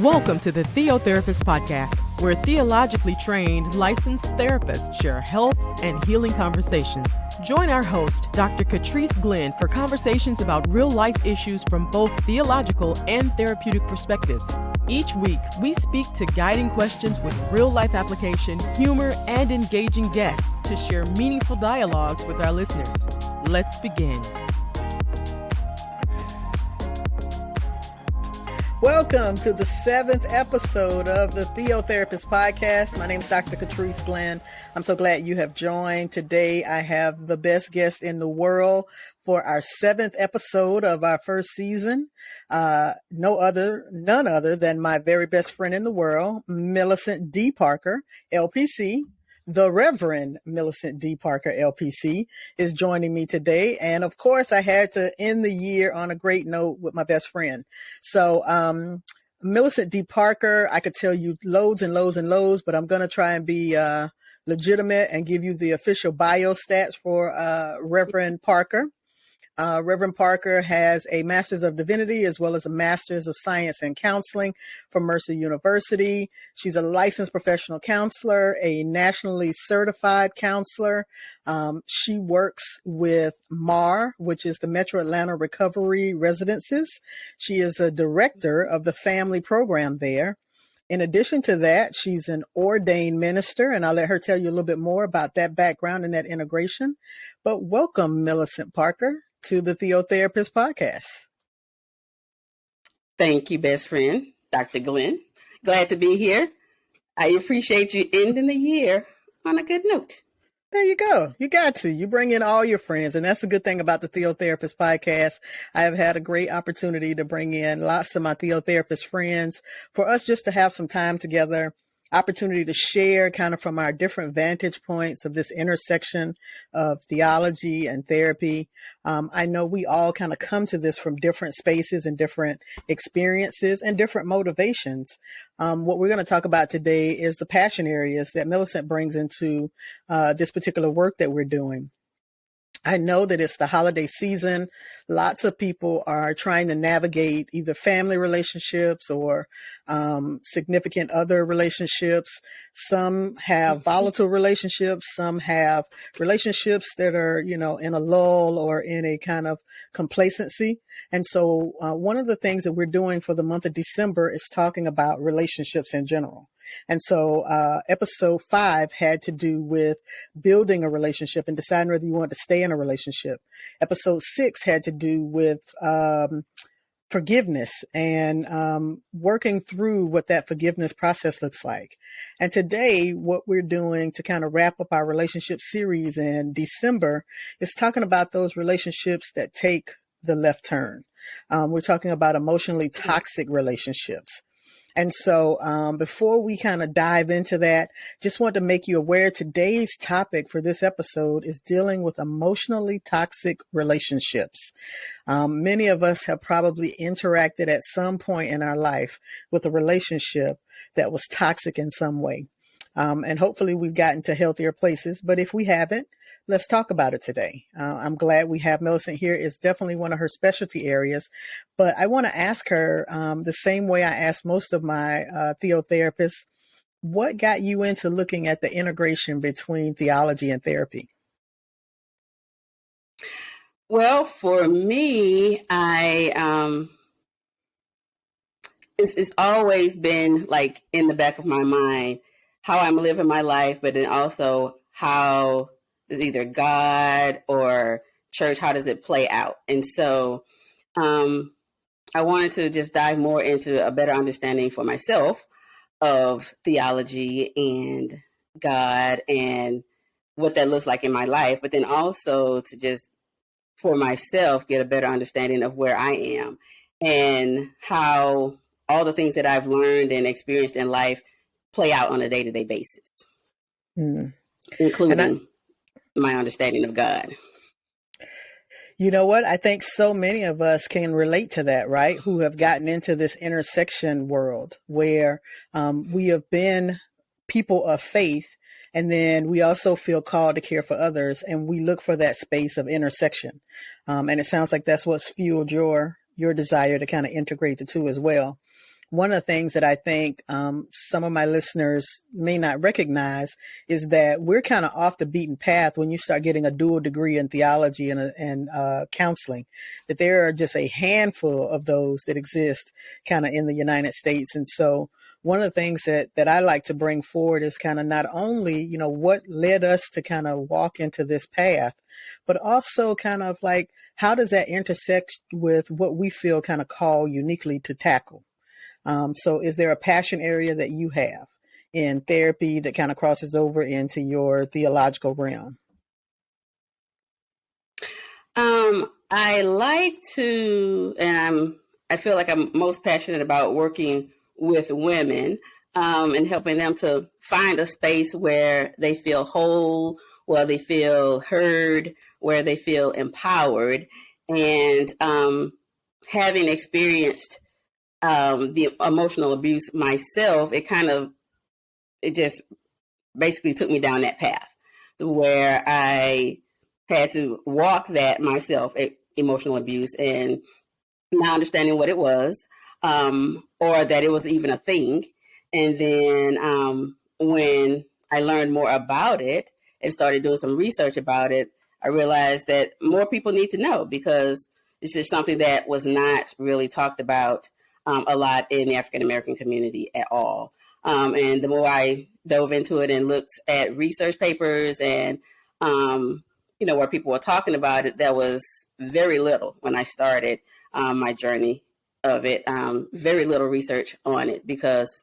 Welcome to the TheoTherapist podcast, where theologically trained licensed therapists share health and healing conversations. Join our host, Dr. Trice Glenn, for conversations about real-life issues from both theological and therapeutic perspectives. Each week, we speak to guiding questions with real-life application, humor, and engaging guests to share meaningful dialogues with our listeners. Let's begin. Welcome to the 7th episode of the TheoTherapist podcast. My name is Dr. Trice Glenn. I'm so glad you have joined. Today, I have the best guest in the world for our 7th episode of our first season. None other than my very best friend in the world, Millicent D. Parker, LPC. The Reverend Millicent D. Parker, LPC, is joining me today. And of course, I had to end the year on a great note with my best friend. So, Millicent D. Parker, I could tell you loads and loads and loads, but I'm going to try and be legitimate and give you the official bio stats for Reverend Parker. Reverend Parker has a Master's of Divinity as well as a Master's of Science and Counseling from Mercer University. She's a licensed professional counselor, a nationally certified counselor. She works with MAR, which is the Metro Atlanta Recovery Residences. She is a director of the family program there. In addition to that, she's an ordained minister, and I'll let her tell you a little bit more about that background and that integration. But welcome, Millicent Parker, to the TheoTherapist podcast. Thank you, best friend, Dr. Glenn. Glad to be here. I appreciate you ending the year on a good note. There you go. You got to. You bring in all your friends, and that's the good thing about the TheoTherapist podcast. I have had a great opportunity to bring in lots of my TheoTherapist friends for us just to have some time together, opportunity to share kind of from our different vantage points of this intersection of theology and therapy. I know we all kind of come to this from different spaces and different experiences and different motivations. What we're going to talk about today is the passion areas that Millicent brings into this particular work that we're doing. I know that it's the holiday season. Lots of people are trying to navigate either family relationships or significant other relationships. Some have volatile relationships. Some have relationships that are, in a lull or in a kind of complacency. And so one of the things that we're doing for the month of December is talking about relationships in general. And so episode 5 had to do with building a relationship and deciding whether you want to stay in a relationship. Episode 6 had to do with forgiveness and working through what that forgiveness process looks like. And today, what we're doing to kind of wrap up our relationship series in December is talking about those relationships that take the left turn. We're talking about emotionally toxic relationships. And so before we kind of dive into that, just want to make you aware today's topic for this episode is dealing with emotionally toxic relationships. Many of us have probably interacted at some point in our life with a relationship that was toxic in some way. And hopefully we've gotten to healthier places. But if we haven't, let's talk about it today. I'm glad we have Millicent here. It's definitely one of her specialty areas. But I want to ask her the same way I ask most of my theotherapists, what got you into looking at the integration between theology and therapy? Well, for me, it's always been like in the back of my mind how I'm living my life, but then also how is either God or church, how does it play out? And so I wanted to just dive more into a better understanding for myself of theology and God and what that looks like in my life, but then also to just for myself get a better understanding of where I am and how all the things that I've learned and experienced in life play out on a day-to-day basis, including my understanding of God. You know what? I think so many of us can relate to that, right? Who have gotten into this intersection world where we have been people of faith, and then we also feel called to care for others, and we look for that space of intersection. And it sounds like that's what's fueled your desire to kind of integrate the two as well. one of the things that I think some of my listeners may not recognize is that we're kind of off the beaten path when you start getting a dual degree in theology and counseling, that there are just a handful of those that exist kind of in the United States. And so one of the things that I like to bring forward is kind of not only, what led us to kind of walk into this path, but also kind of like, how does that intersect with what we feel kind of called uniquely to tackle? So is there a passion area that you have in therapy that kind of crosses over into your theological realm? I like to, and I feel like I'm most passionate about working with women and helping them to find a space where they feel whole, where they feel heard, where they feel empowered. And having experienced the emotional abuse myself, it just basically took me down that path where I had to walk that myself, emotional abuse, and not understanding what it was, or that it was even a thing. And then when I learned more about it and started doing some research about it, I realized that more people need to know, because it's just something that was not really talked about a lot in the African American community at all. And the more I dove into it and looked at research papers and, where people were talking about it, there was very little when I started my journey of it, very little research on it, because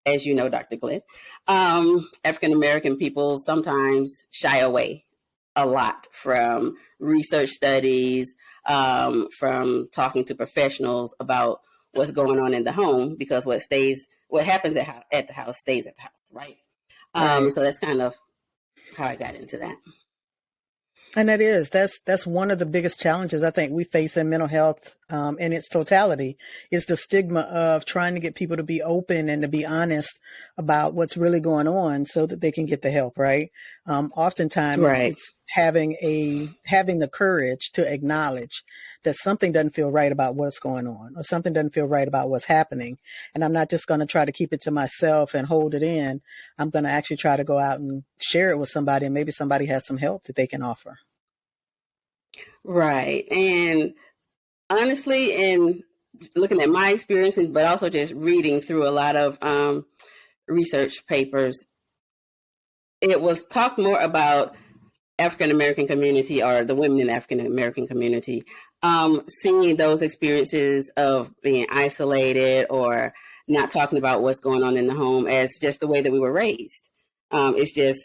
as you know, Dr. Glenn, African American people sometimes shy away a lot from research studies, from talking to professionals about what's going on in the home, because what happens at the house stays at the house, right? So that's kind of how I got into that. And that's one of the biggest challenges I think we face in mental health in its totality, is the stigma of trying to get people to be open and to be honest about what's really going on so that they can get the help, right? Oftentimes it's having the courage to acknowledge that something doesn't feel right about what's going on, or something doesn't feel right about what's happening. And I'm not just going to try to keep it to myself and hold it in. I'm going to actually try to go out and share it with somebody, and maybe somebody has some help that they can offer. Right. And honestly, in looking at my experiences, but also just reading through a lot of research papers, it was talked more about African American community, or the women in the African American community, seeing those experiences of being isolated or not talking about what's going on in the home as just the way that we were raised. It's just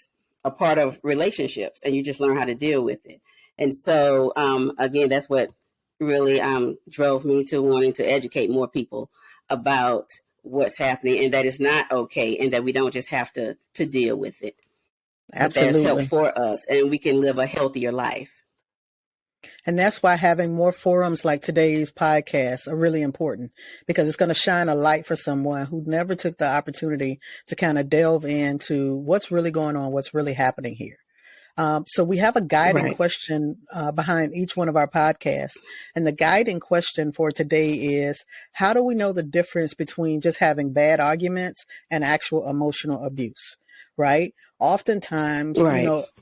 a part of relationships, and you just learn how to deal with it. And so, again, that's what really drove me to wanting to educate more people about what's happening, and that it's not okay, and that we don't just have to deal with it. Absolutely. There's help for us, and we can live a healthier life. And that's why having more forums like today's podcast are really important, because it's going to shine a light for someone who never took the opportunity to kind of delve into what's really going on, what's really happening here. So we have a guiding question behind each one of our podcasts. And the guiding question for today is, how do we know the difference between just having bad arguments and actual emotional abuse, right? Oftentimes,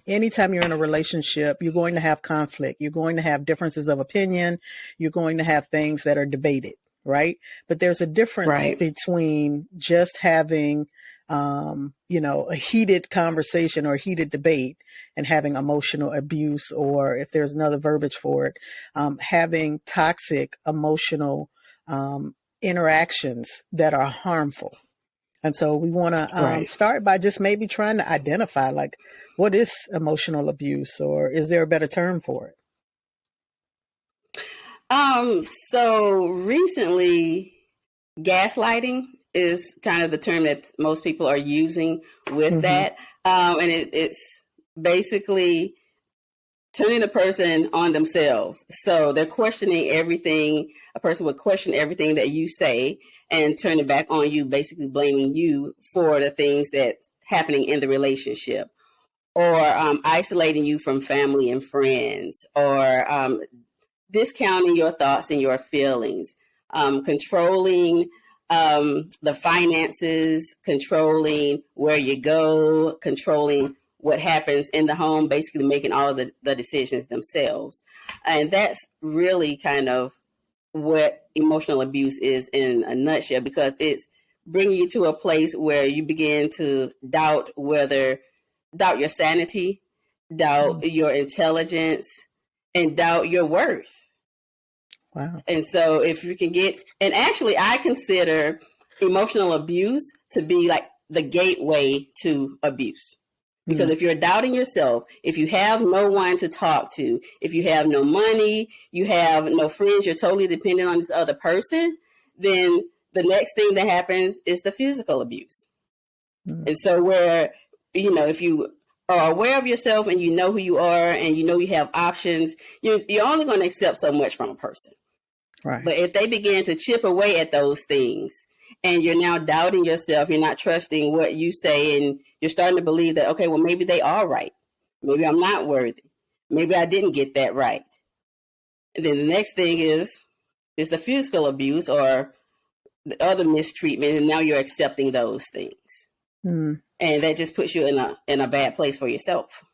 anytime you're in a relationship, you're going to have conflict. You're going to have differences of opinion. You're going to have things that are debated, right? But there's a difference between just having a heated conversation or a heated debate and having emotional abuse, or if there's another verbiage for it, having toxic emotional interactions that are harmful. And so we want to start by just maybe trying to identify, like, what is emotional abuse, or is there a better term for it? So recently, gaslighting is kind of the term that most people are using with that. And it's basically turning a person on themselves. So they're questioning everything. A person would question everything that you say and turn it back on you, basically blaming you for the things that's happening in the relationship, or isolating you from family and friends, or discounting your thoughts and your feelings, controlling the finances, controlling where you go, controlling what happens in the home, basically making all of the decisions themselves. And that's really kind of what emotional abuse is in a nutshell, because it's bringing you to a place where you begin to doubt your sanity, doubt your intelligence, and doubt your worth. Wow. And so if you can and actually I consider emotional abuse to be like the gateway to abuse. Because if you're doubting yourself, if you have no one to talk to, if you have no money, you have no friends, you're totally dependent on this other person, then the next thing that happens is the physical abuse. And so where, if you are aware of yourself and you know who you are and you know you have options, you're only going to accept so much from a person. Right. But if they begin to chip away at those things and you're now doubting yourself, you're not trusting what you say, and you're starting to believe that, okay, well, maybe they are right. Maybe I'm not worthy. Maybe I didn't get that right. And then the next thing is the physical abuse or the other mistreatment. And now you're accepting those things. And that just puts you in a bad place for yourself.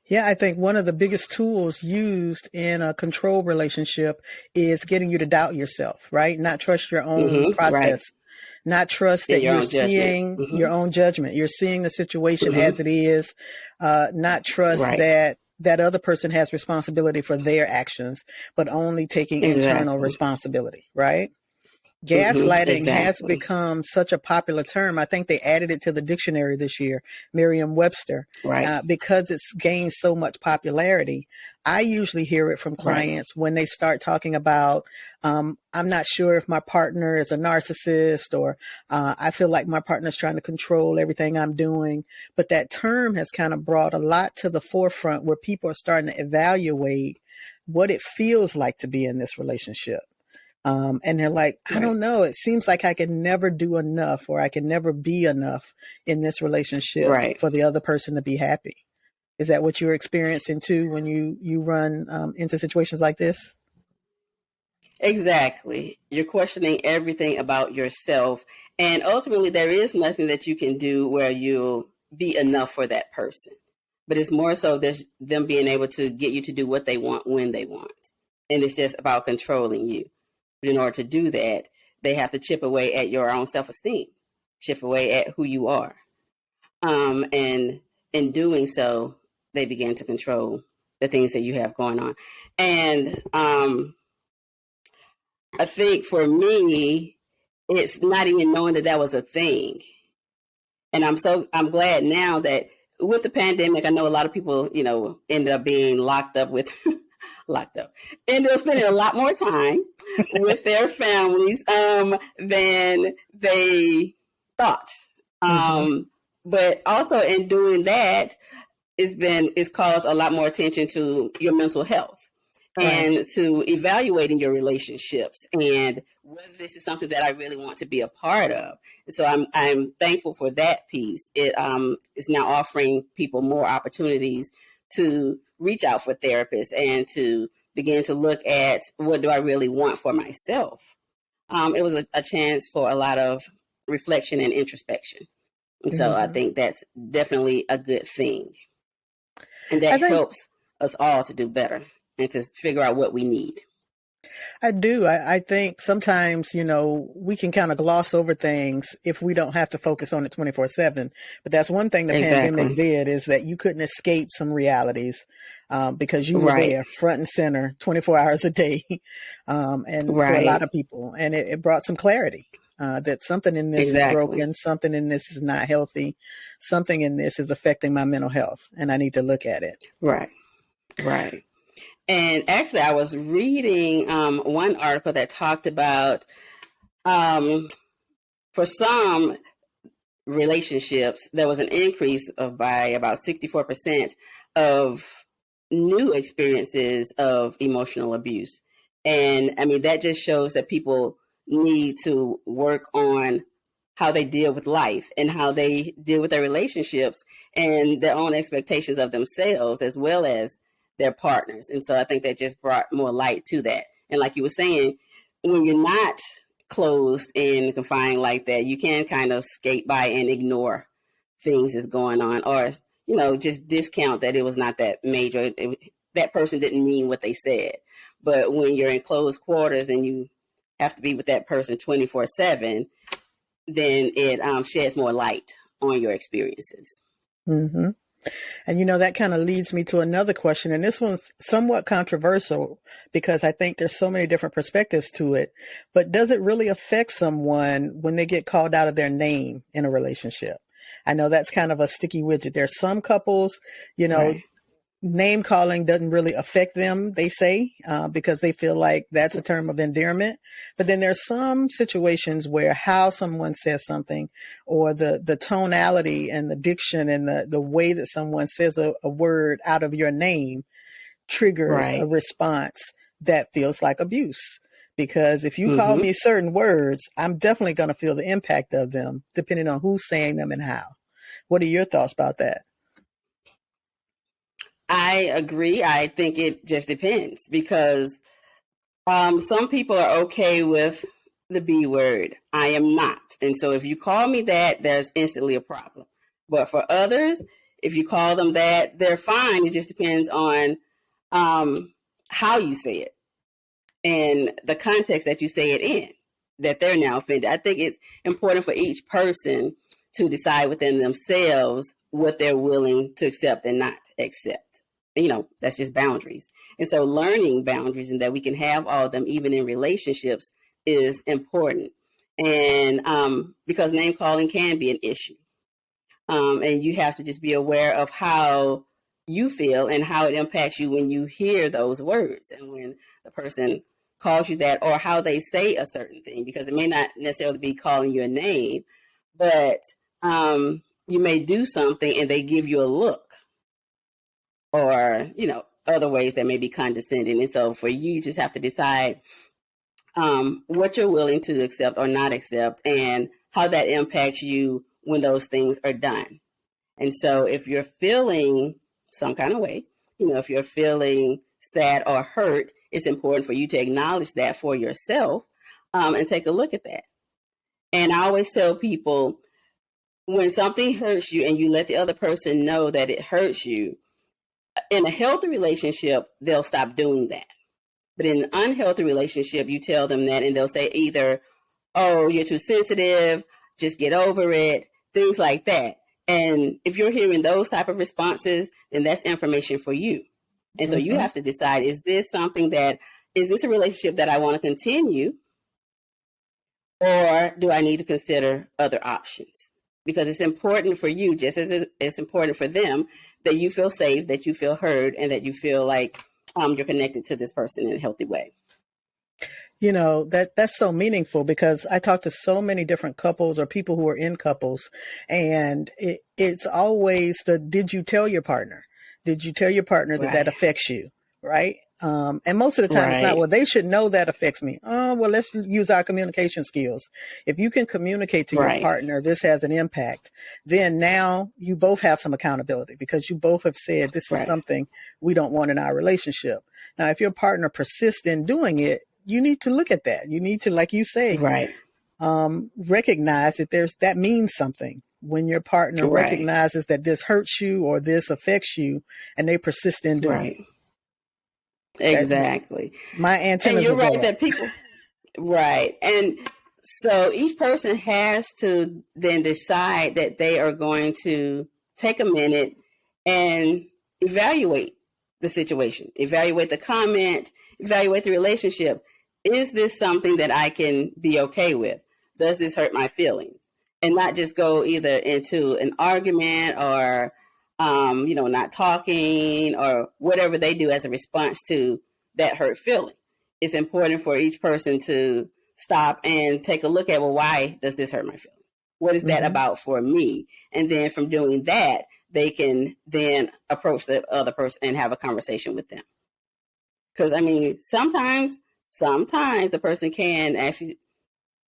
Yeah, I think one of the biggest tools used in a control relationship is getting you to doubt yourself, right? Not trust your own process, right. Not trust that you're seeing your own judgment. You're seeing the situation as it is, not trust that other person has responsibility for their actions, but only taking internal responsibility, right? Gaslighting has become such a popular term. I think they added it to the dictionary this year, Merriam-Webster, because it's gained so much popularity. I usually hear it from clients when they start talking about, I'm not sure if my partner is a narcissist, or I feel like my partner's trying to control everything I'm doing. But that term has kind of brought a lot to the forefront where people are starting to evaluate what it feels like to be in this relationship. And they're like, I don't know. It seems like I can never do enough, or I can never be enough in this relationship for the other person to be happy. Is that what you're experiencing too when you run into situations like this? Exactly. You're questioning everything about yourself. And ultimately, there is nothing that you can do where you'll be enough for that person. But it's more so there's them being able to get you to do what they want when they want. And it's just about controlling you. But in order to do that, they have to chip away at your own self-esteem, chip away at who you are. And in doing so, they begin to control the things that you have going on. And I think for me, it's not even knowing that was a thing. And I'm glad now that with the pandemic, I know a lot of people, ended up being locked up, ended up spending a lot more time with their families than they thought. But also in doing that, it's caused a lot more attention to your mental health and to evaluating your relationships and whether this is something that I really want to be a part of. So I'm thankful for that piece. It is now offering people more opportunities to reach out for therapists and to begin to look at what do I really want for myself. It was a chance for a lot of reflection and introspection. And so I think that's definitely a good thing. And that helps us all to do better and to figure out what we need. I do. I think sometimes, we can kind of gloss over things if we don't have to focus on it 24/7. But that's one thing the pandemic did, is that you couldn't escape some realities because you were there front and center 24 hours a day. And for a lot of people, and it brought some clarity that something in this is broken, something in this is not healthy, something in this is affecting my mental health, and I need to look at it. Right. And actually, I was reading one article that talked about for some relationships, there was an increase by about 64% of new experiences of emotional abuse. And I mean, that just shows that people need to work on how they deal with life and how they deal with their relationships and their own expectations of themselves as well as their partners. And so I think that just brought more light to that. And like you were saying, when you're not closed and confined like that, you can kind of skate by and ignore things that's going on, or, you know, just discount that it was not that major. That person didn't mean what they said. But when you're in closed quarters and you have to be with that person 24/7, then it sheds more light on your experiences. Mm-hmm. And, you know, that kind of leads me to another question. And this one's somewhat controversial because I think there's so many different perspectives to it. But does it really affect someone when they get called out of their name in a relationship? I know that's kind of a sticky widget. There's some couples, you know, Right. name calling doesn't really affect them, they say, because they feel like that's a term of endearment. But then there's some situations where how someone says something, or the tonality and the diction and the way that someone says a word out of your name triggers a Right. response that feels like abuse. Because if you call me certain words, I'm definitely going to feel the impact of them, depending on who's saying them and how. What are your thoughts about that? I agree. I think it just depends, because some people are okay with the B word. I am not. And so if you call me that, there's instantly a problem. But for others, if you call them that, they're fine. It just depends on how you say it and the context that you say it in, that they're now offended. I think it's important for each person to decide within themselves what they're willing to accept and not accept. You know, that's just boundaries. And so learning boundaries and that we can have all of them, even in relationships, is important. And because name calling can be an issue. And you have to just be aware of how you feel and how it impacts you when you hear those words and when the person calls you that, or how they say a certain thing, because it may not necessarily be calling you a name, but you may do something and they give you a look, or, you know, other ways that may be condescending. And so for you, you just have to decide what you're willing to accept or not accept, and how that impacts you when those things are done. And so if you're feeling some kind of way, you know, if you're feeling sad or hurt, it's important for you to acknowledge that for yourself, and take a look at that. And I always tell people, when something hurts you and you let the other person know that it hurts you, in a healthy relationship, they'll stop doing that. But in an unhealthy relationship, you tell them that and they'll say either, oh, you're too sensitive, just get over it, things like that. And if you're hearing those type of responses, then that's information for you. And so you have to decide, is this a relationship that I want to continue? Or do I need to consider other options? Because it's important for you, just as it's important for them, that you feel safe, that you feel heard, and that you feel like you're connected to this person in a healthy way. You know, that's so meaningful, because I talk to so many different couples or people who are in couples, and it's always did you tell your partner? Did you tell your partner that that affects you? Right. And most of the time it's not, well, they should know that affects me. Oh, well, let's use our communication skills. If you can communicate to your partner, this has an impact, then now you both have some accountability, because you both have said this is something we don't want in our relationship. Now, if your partner persists in doing it, you need to look at that. You need to, like you say, recognize that that means something. When your partner recognizes that this hurts you or this affects you, and they persist in doing it. Exactly. My antennas. And you're right that people. And so each person has to then decide that they are going to take a minute and evaluate the situation, evaluate the comment, evaluate the relationship. Is this something that I can be okay with? Does this hurt my feelings? And not just go either into an argument or not talking or whatever they do as a response to that hurt feeling. It's important for each person to stop and take a look at, well, why does this hurt my feelings? What is that about for me? And then from doing that, they can then approach the other person and have a conversation with them. Because, I mean, sometimes a person can actually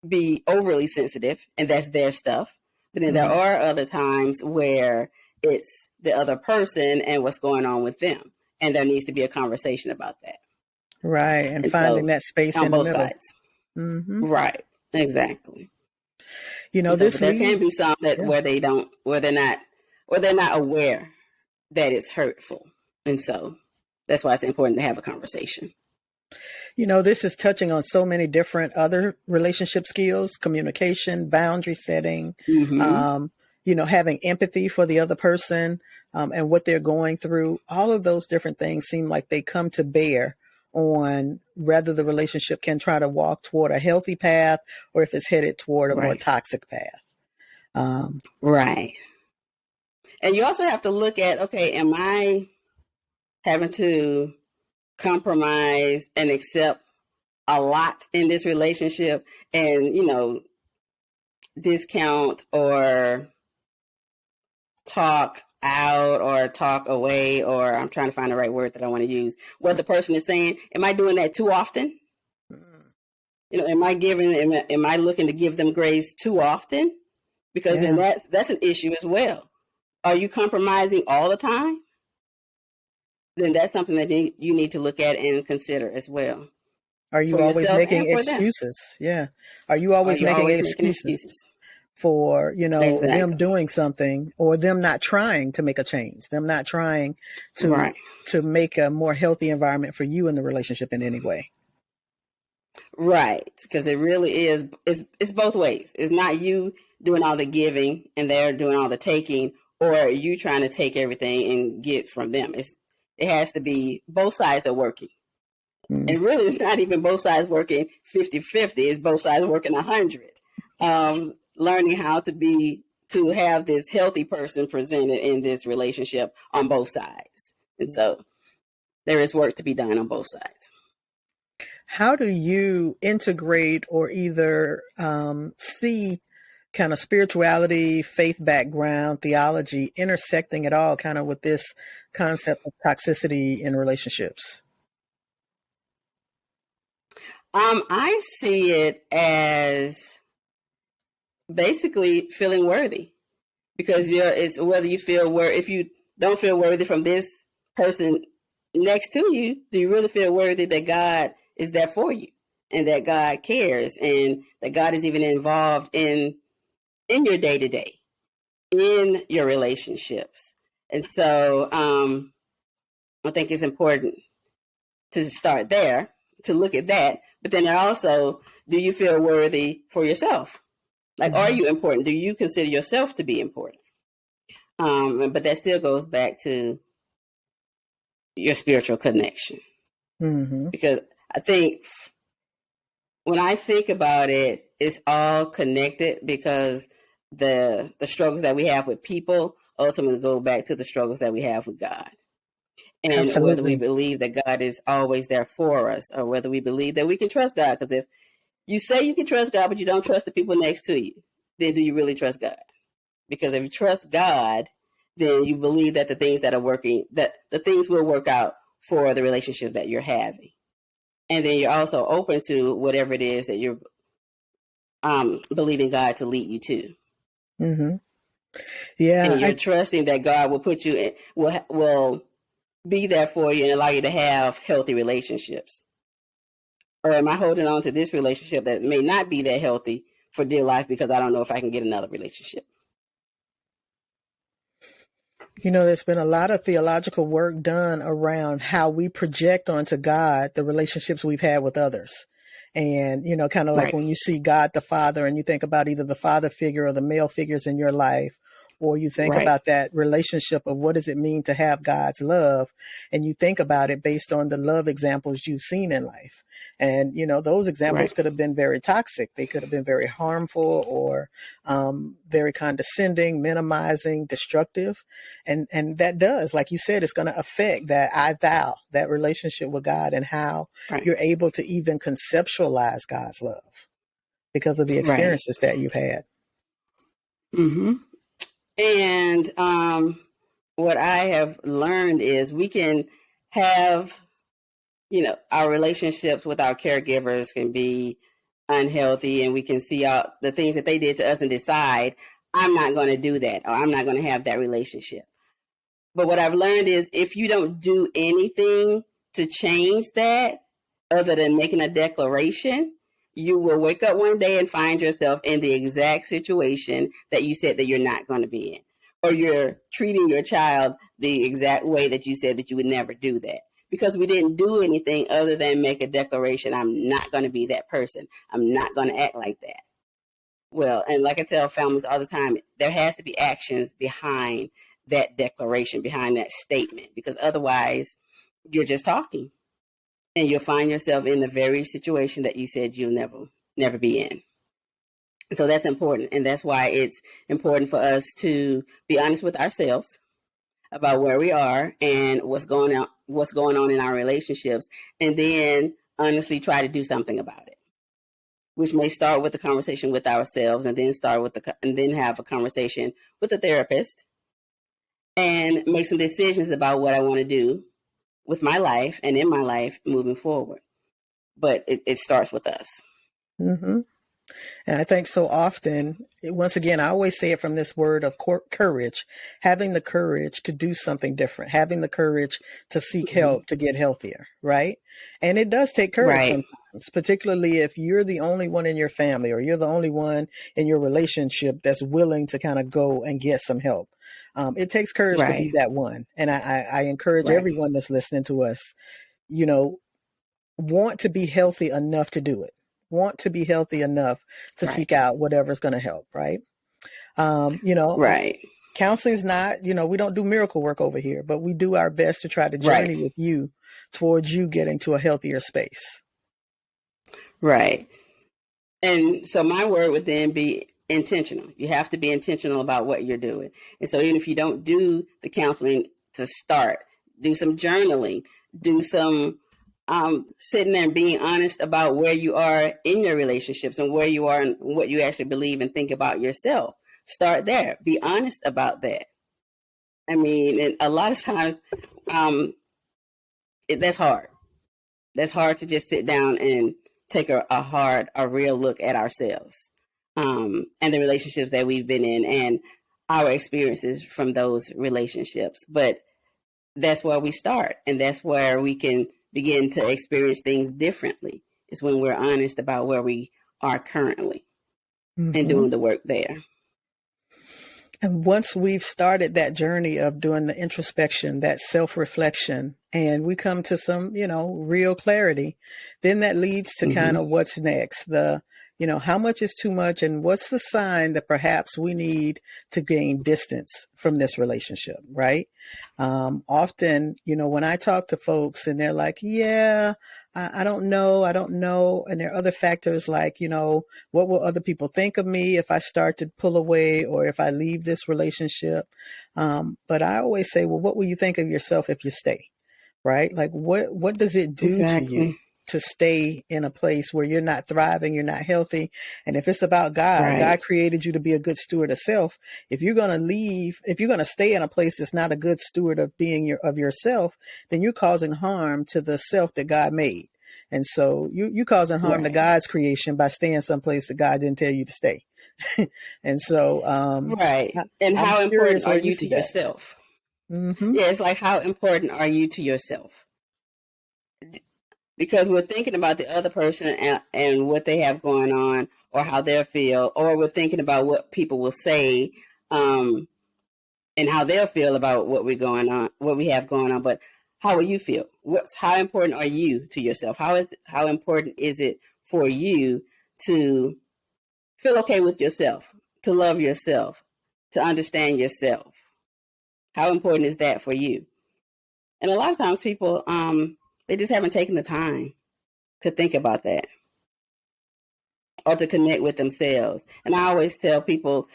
be overly sensitive, and that's their stuff. But then there are other times where it's the other person and what's going on with them. And there needs to be a conversation about that. Right. And finding that space on in both the middle. sides. Right. Exactly. But there can be some that where they're not aware that it's hurtful. And so that's why it's important to have a conversation. This is touching on so many different other relationship skills, communication, boundary setting, having empathy for the other person and what they're going through. All of those different things seem like they come to bear on whether the relationship can try to walk toward a healthy path or if it's headed toward a more toxic path. Right. And you also have to look at, okay, am I having to compromise and accept a lot in this relationship and, discount or talk out or talk away, or I'm trying to find the right word that I want to use, what the person is saying? Am I doing that too often? Am I looking to give them grace too often? Because then that's an issue as well. Are you compromising all the time? Then that's something that you need to look at and consider as well. Are you always making excuses? Yeah. Are you always making excuses for, them doing something or them not trying to make a change, them not trying to make a more healthy environment for you in the relationship in any way? Right. Because it really is, it's both ways. It's not you doing all the giving and they're doing all the taking, or you trying to take everything and get from them. It has to be both sides are working. And really, it's not even both sides working 50-50. It's both sides working 100. Learning how to have this healthy person presented in this relationship on both sides. And so there is work to be done on both sides. How do you integrate or either see kind of spirituality, faith background, theology intersecting at all kind of with this concept of toxicity in relationships? I see it as basically feeling worthy, because it's whether you feel if you don't feel worthy from this person next to you, do you really feel worthy that God is there for you and that God cares and that God is even involved in your day-to-day, in your relationships? And so I think it's important to start there, to look at that. But then also, do you feel worthy for yourself? Like, are you important? Do you consider yourself to be important? But that still goes back to your spiritual connection. Because I think when I think about it, it's all connected, because the struggles that we have with people ultimately go back to the struggles that we have with God. And Absolutely. Whether we believe that God is always there for us, or whether we believe that we can trust God. Because if you say you can trust God, but you don't trust the people next to you, then do you really trust God? Because if you trust God, then you believe that the things that are working, that the things will work out for the relationship that you're having. And then you're also open to whatever it is that you're believing God to lead you to. Yeah. And you're trusting that God will put you in, will be there for you and allow you to have healthy relationships. Or am I holding on to this relationship that may not be that healthy for dear life because I don't know if I can get another relationship? There's been a lot of theological work done around how we project onto God the relationships we've had with others. And, kind of like when you see God the Father and you think about either the father figure or the male figures in your life, or you think about that relationship of what does it mean to have God's love, and you think about it based on the love examples you've seen in life. And, those examples could have been very toxic. They could have been very harmful or very condescending, minimizing, destructive. And that does, like you said, it's going to affect that relationship with God and how you're able to even conceptualize God's love because of the experiences that you've had. And what I have learned is we can have, our relationships with our caregivers can be unhealthy, and we can see the things that they did to us and decide, I'm not going to do that, or I'm not going to have that relationship. But what I've learned is if you don't do anything to change that other than making a declaration, you will wake up one day and find yourself in the exact situation that you said that you're not going to be in. Or you're treating your child the exact way that you said that you would never do that. Because we didn't do anything other than make a declaration, I'm not going to be that person. I'm not going to act like that. Well, and like I tell families all the time, there has to be actions behind that declaration, behind that statement, because otherwise you're just talking. And you'll find yourself in the very situation that you said you'll never be in. So that's important. And that's why it's important for us to be honest with ourselves about where we are and what's going on in our relationships, and then honestly try to do something about it, which may start with the conversation with ourselves, and then have a conversation with a therapist and make some decisions about what I want to do with my life and in my life moving forward. But it starts with us. Mm-hmm. And I think so often, once again, I always say it from this word of courage, having the courage to do something different, having the courage to seek help, to get healthier, right? And it does take courage sometimes, particularly if you're the only one in your family or you're the only one in your relationship that's willing to kind of go and get some help. It takes courage to be that one. And I encourage everyone that's listening to us, want to be healthy enough to do it. Want to be healthy enough to seek out whatever's going to help, right? Counseling's not, we don't do miracle work over here, but we do our best to try to journey with you towards you getting to a healthier space. Right. And so my word would then be intentional. You have to be intentional about what you're doing. And so even if you don't do the counseling to start, do some journaling, do some sitting there and being honest about where you are in your relationships and where you are and what you actually believe and think about yourself. Start there. Be honest about that. I mean, and a lot of times that's hard. That's hard to just sit down and take a real look at ourselves and the relationships that we've been in and our experiences from those relationships. But that's where we start, and that's where we can begin to experience things differently, is when we're honest about where we are currently and doing the work there. And once we've started that journey of doing the introspection, that self-reflection, and we come to some, real clarity, then that leads to kind of what's next. How much is too much, and what's the sign that perhaps we need to gain distance from this relationship, right? Often, when I talk to folks and they're like, I don't know. And there are other factors like, what will other people think of me if I start to pull away or if I leave this relationship? But I always say, well, what will you think of yourself if you stay, right? Like, what does it do to you to stay in a place where you're not thriving, you're not healthy? And if it's about God, God created you to be a good steward of self. If you're going to leave, if you're going to stay in a place that's not a good steward of being of yourself, then you're causing harm to the self that God made. And so you causing harm to God's creation by staying someplace that God didn't tell you to stay. And so, And how important are you to yourself? Yeah, it's like, how important are you to yourself? Because we're thinking about the other person and what they have going on or how they feel, or we're thinking about what people will say and how they'll feel about what we have going on. But how will you feel? How important are you to yourself? How important is it for you to feel okay with yourself, to love yourself, to understand yourself? How important is that for you? And a lot of times people, they just haven't taken the time to think about that or to connect with themselves. And I always tell people,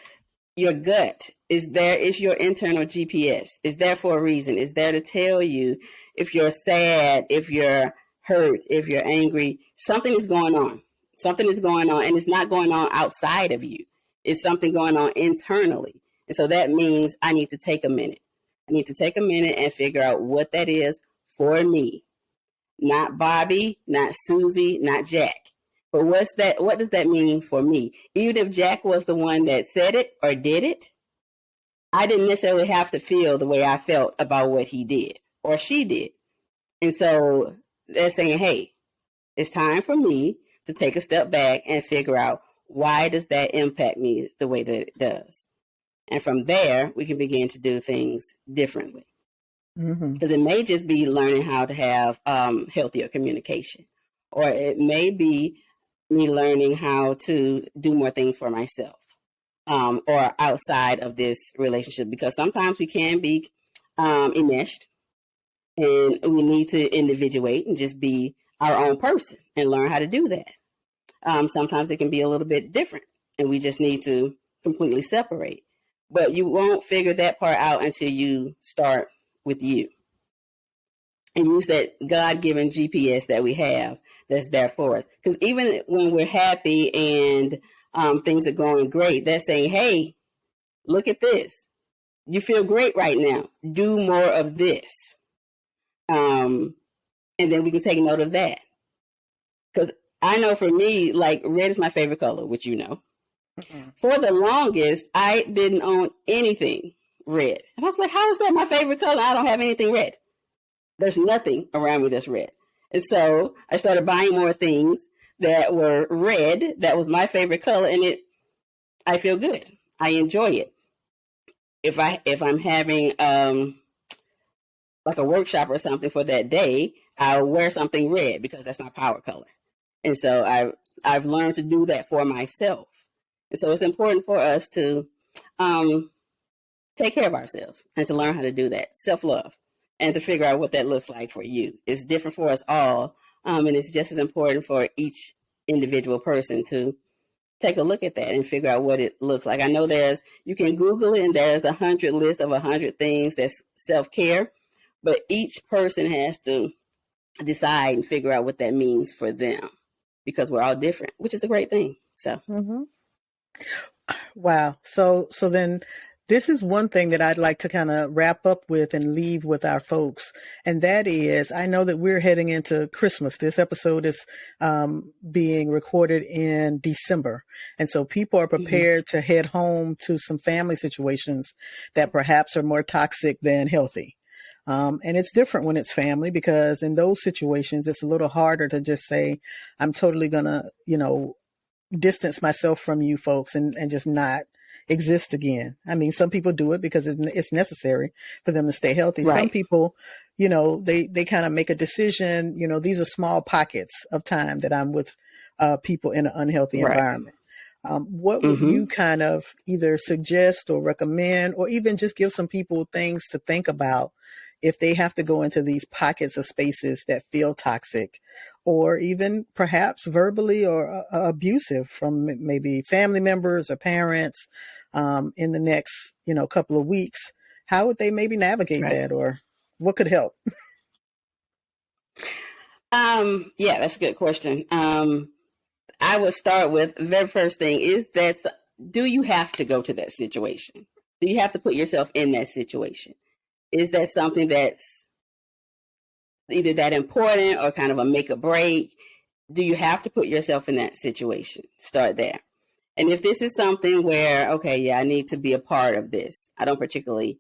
your gut is your internal GPS. It's there for a reason. It's there to tell you if you're sad, if you're hurt, if you're angry. Something is going on. Something is going on, and it's not going on outside of you. It's something going on internally. And so that means I need to take a minute. I need to take a minute and figure out what that is for me. Not Bobby, not Susie, not Jack. But what does that mean for me? Even if Jack was the one that said it or did it, I didn't necessarily have to feel the way I felt about what he did or she did. And so they're saying, hey, it's time for me to take a step back and figure out, why does that impact me the way that it does? And from there, we can begin to do things differently. Because it may just be learning how to have healthier communication, or it may be me learning how to do more things for myself, or outside of this relationship, because sometimes we can be enmeshed, and we need to individuate and just be our own person and learn how to do that. Sometimes it can be a little bit different, and we just need to completely separate. But you won't figure that part out until you start with you and use that God-given GPS that we have that's there for us. Because even when we're happy and things are going great, they're saying, hey, look at this. You feel great right now. Do more of this. And then we can take note of that. Because I know for me, like, red is my favorite color, which you know. For the longest, I didn't own anything red. And I was like, how is that my favorite color? I don't have anything red. There's nothing around me that's red. And so I started buying more things that were red. That was my favorite color. And I feel good. I enjoy it. If I'm having like a workshop or something for that day, I'll wear something red because that's my power color. And so I've learned to do that for myself. And so it's important for us to take care of ourselves and to learn how to do that. Self-love, and to figure out what that looks like for you. It's different for us all. And it's just as important for each individual person to take a look at that and figure out what it looks like. I know you can Google it, and there's 100 list of 100 things that's self-care, but each person has to decide and figure out what that means for them, because we're all different, which is a great thing. So. Wow. So then this is one thing that I'd like to kind of wrap up with and leave with our folks. And that is, I know that we're heading into Christmas. This episode is being recorded in December. And so people are prepared to head home to some family situations that perhaps are more toxic than healthy. And it's different when it's family, because in those situations, it's a little harder to just say, I'm totally going to, distance myself from you folks and just not exist again. I mean, some people do it because it's necessary for them to stay healthy. Right. Some people, they kind of make a decision, these are small pockets of time that I'm with people in an unhealthy environment. What would you kind of either suggest or recommend, or even just give some people things to think about if they have to go into these pockets of spaces that feel toxic, or even perhaps verbally or abusive from maybe family members or parents in the next, couple of weeks? How would they maybe navigate that, or what could help? Yeah, that's a good question. I would start with the very first thing is that, do you have to go to that situation? Do you have to put yourself in that situation? Is that something that's either that important or kind of a make or break? Do you have to put yourself in that situation? Start there. And if this is something where, okay, yeah, I need to be a part of this. I don't particularly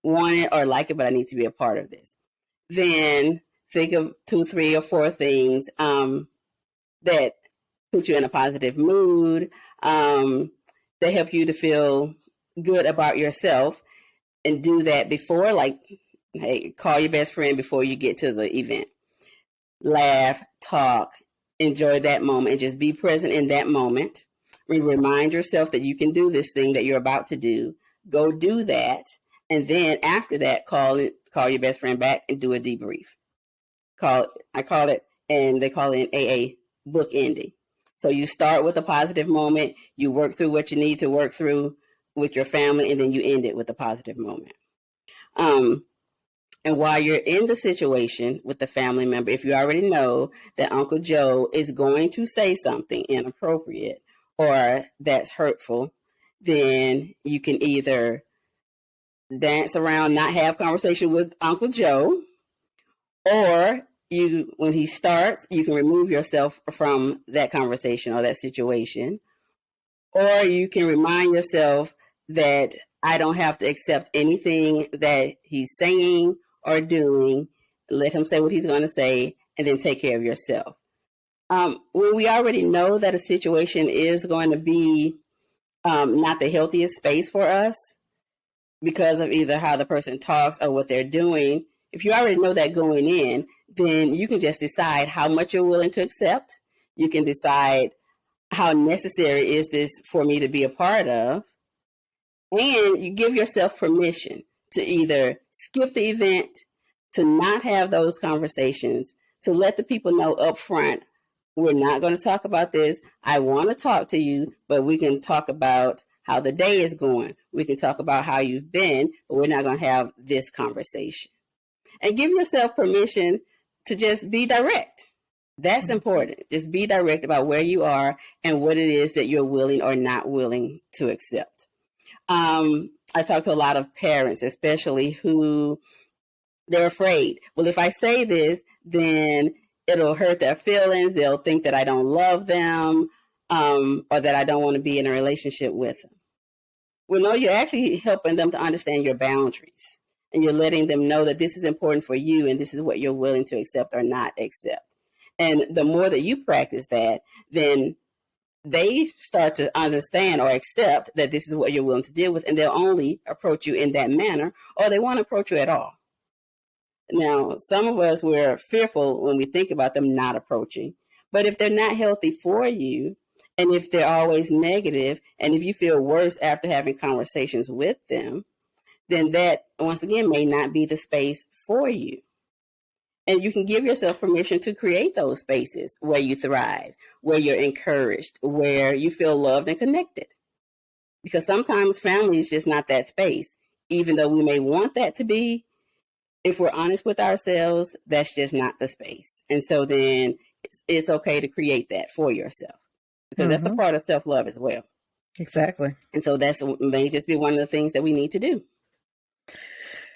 want it or like it, but I need to be a part of this. Then think of 2, 3, or 4 things that put you in a positive mood, that help you to feel good about yourself. And do that before, like, hey, call your best friend before you get to the event. Laugh, talk, enjoy that moment, and just be present in that moment. Remind yourself that you can do this thing that you're about to do. Go do that. And then after that, call your best friend back and do a debrief. I call it, and they call it an AA book ending. So you start with a positive moment, you work through what you need to work through with your family, and then you end it with a positive moment. And while you're in the situation with the family member, if you already know that Uncle Joe is going to say something inappropriate or that's hurtful, then you can either dance around, not have conversation with Uncle Joe, or when he starts, you can remove yourself from that conversation or that situation, or you can remind yourself that I don't have to accept anything that he's saying or doing. Let him say what he's going to say, and then take care of yourself. When we already know that a situation is going to be not the healthiest space for us because of either how the person talks or what they're doing, if you already know that going in, then you can just decide how much you're willing to accept. You can decide how necessary is this for me to be a part of. And you give yourself permission to either skip the event, to not have those conversations, to let the people know up front, we're not going to talk about this. I want to talk to you, but we can talk about how the day is going. We can talk about how you've been, but we're not going to have this conversation. And give yourself permission to just be direct. That's important. Just be direct about where you are and what it is that you're willing or not willing to accept. I talk to a lot of parents, especially who they're afraid. Well, if I say this, then it'll hurt their feelings. They'll think that I don't love them, or that I don't want to be in a relationship with them. Well, no, you're actually helping them to understand your boundaries, and you're letting them know that this is important for you and this is what you're willing to accept or not accept. And the more that you practice that, then they start to understand or accept that this is what you're willing to deal with, and they'll only approach you in that manner, or they won't approach you at all. Now, some of us, we're fearful when we think about them not approaching, but if they're not healthy for you, and if they're always negative, and if you feel worse after having conversations with them, then that, once again, may not be the space for you. And you can give yourself permission to create those spaces where you thrive, where you're encouraged, where you feel loved and connected. Because sometimes family is just not that space. Even though we may want that to be, if we're honest with ourselves, that's just not the space. And so then it's okay to create that for yourself, because that's a part of self-love as well. Exactly. And so that's may just be one of the things that we need to do.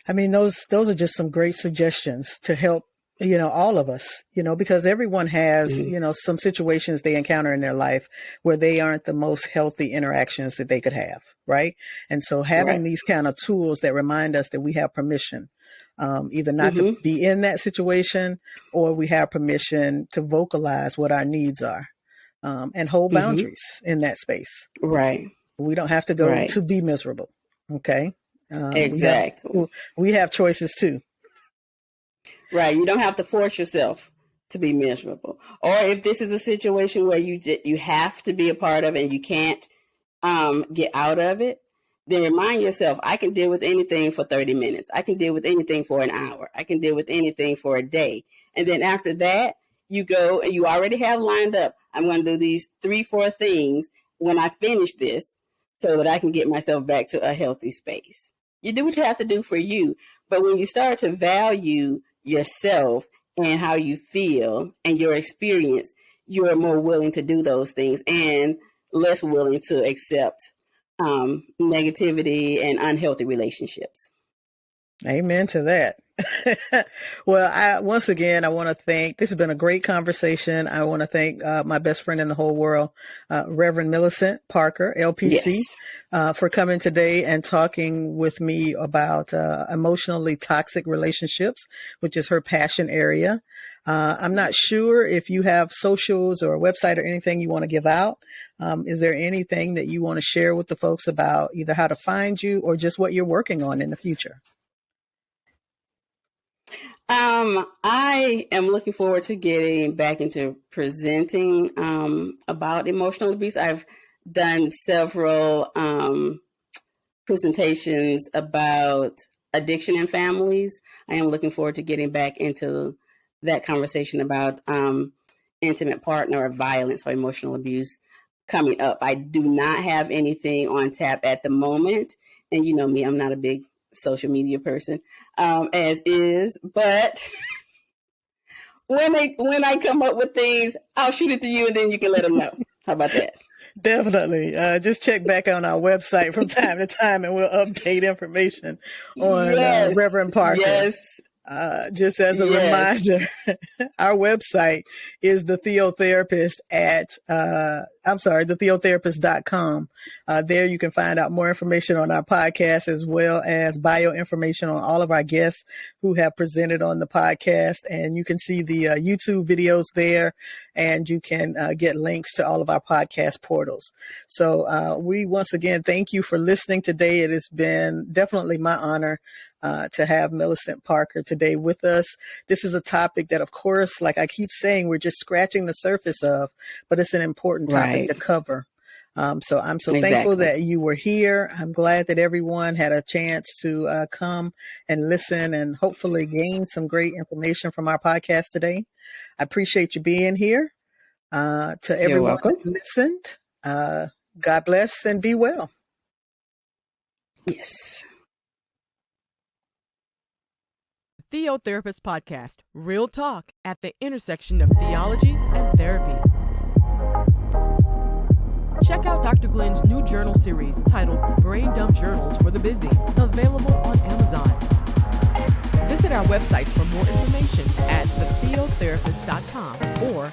I mean, those are just some great suggestions to help, all of us, because everyone has, some situations they encounter in their life where they aren't the most healthy interactions that they could have. Right. And so having these kind of tools that remind us that we have permission, either not to be in that situation, or we have permission to vocalize what our needs are, and hold boundaries in that space. Right. We don't have to go to be miserable. Okay. Exactly. We have choices too. Right. You don't have to force yourself to be miserable. Or if this is a situation where you have to be a part of it and you can't get out of it, then remind yourself, I can deal with anything for 30 minutes. I can deal with anything for an hour. I can deal with anything for a day. And then after that, you go and you already have lined up, I'm going to do these 3-4 things when I finish this so that I can get myself back to a healthy space. You do what you have to do for you. But when you start to value yourself and how you feel and your experience, you're more willing to do those things and less willing to accept negativity and unhealthy relationships. Amen to that. Well, once again, I want to thank, this has been a great conversation. I want to thank my best friend in the whole world, Reverend Millicent Parker, LPC, for coming today and talking with me about emotionally toxic relationships, which is her passion area. I'm not sure if you have socials or a website or anything you want to give out. Is there anything that you want to share with the folks about either how to find you or just what you're working on in the future? I am looking forward to getting back into presenting about emotional abuse. I've done several presentations about addiction in families. I am looking forward to getting back into that conversation about intimate partner or violence or emotional abuse coming up. I do not have anything on tap at the moment. And you know me, I'm not a big social media person, as is, but when I come up with things, I'll shoot it to you and then you can let them know. How about that? Definitely. Just check back on our website from time to time and we'll update information on Reverend Parker. Yes. Just as a reminder, our website is the TheoTherapist at TheoTherapist.com. There you can find out more information on our podcast as well as bio information on all of our guests who have presented on the podcast. And you can see the YouTube videos there, and you can get links to all of our podcast portals. So we once again thank you for listening today. It has been definitely my honor to have Millicent Parker today with us. This is a topic that, of course, like I keep saying, we're just scratching the surface of, but it's an important topic to cover. So I'm so thankful that you were here. I'm glad that everyone had a chance to come and listen and hopefully gain some great information from our podcast today. I appreciate you being here. To everyone that listened, God bless and be well. Yes. TheoTherapist Podcast, real talk at the intersection of theology and therapy. Check out Dr. Glenn's new journal series titled Brain Dump Journals for the Busy, available on Amazon. Visit our websites for more information at thetheotherapist.com or